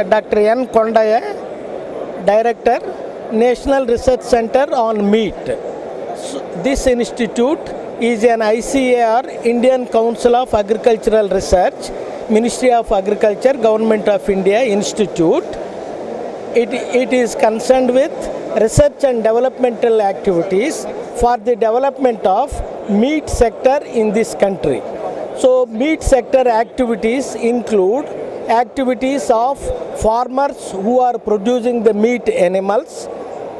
Dr. N. Kondaya, Director, National Research Center on Meat. This institute is an ICAR, Indian Council of Agricultural Research, Ministry of Agriculture, Government of India institute. It is concerned with research and developmental activities for the development of meat sector in this country. So meat sector activities include activities of farmers who are producing the meat animals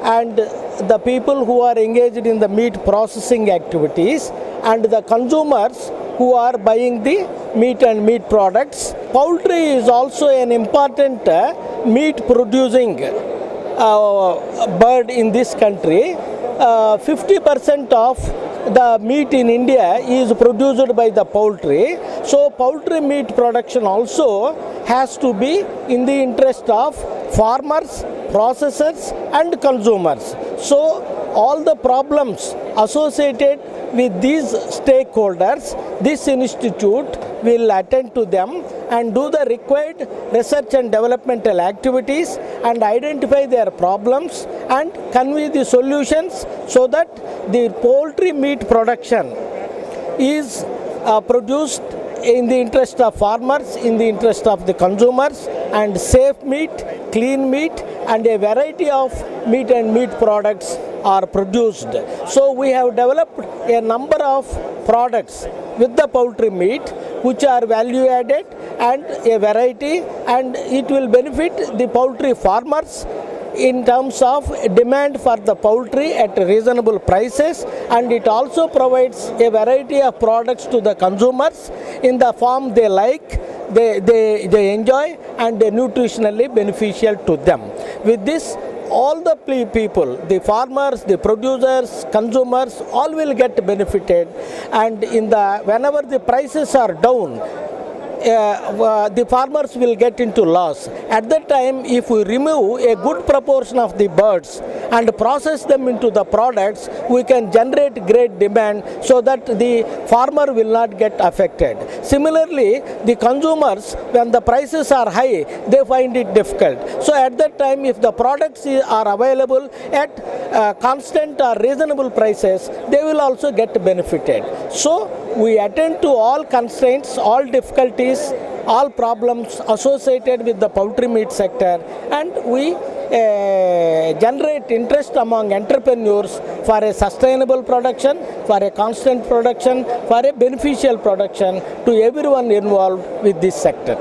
and the people who are engaged in the meat processing activities and the consumers who are buying the meat and meat products. Poultry is also an important meat producing bird in this country. 50% of the meat in India is produced by the poultry. So poultry meat production also has to be in the interest of farmers, processors and consumers. So all the problems associated with these stakeholders, this institute will attend to them and do the required research and developmental activities and identify their problems and convey the solutions so that the poultry meat production is produced in the interest of farmers, in the interest of the consumers, and safe meat, clean meat and a variety of meat and meat products are produced. So we have developed a number of products with the poultry meat which are value added and a variety, and it will benefit the poultry farmers in terms of demand for the poultry at reasonable prices, and it also provides a variety of products to the consumers in the form they like, they enjoy and nutritionally beneficial to them. With this, all the people, the farmers, the producers, consumers, all will get benefited, and whenever the prices are down, the farmers will get into loss. At that time, if we remove a good proportion of the birds and process them into the products, we can generate great demand so that the farmer will not get affected. Similarly, the consumers, when the prices are high, they find it difficult. So at that time, if the products are available at constant or reasonable prices, they will also get benefited. So we attend to all constraints, all difficulties, all problems associated with the poultry meat sector, and we generate interest among entrepreneurs for a sustainable production, for a constant production, for a beneficial production to everyone involved with this sector.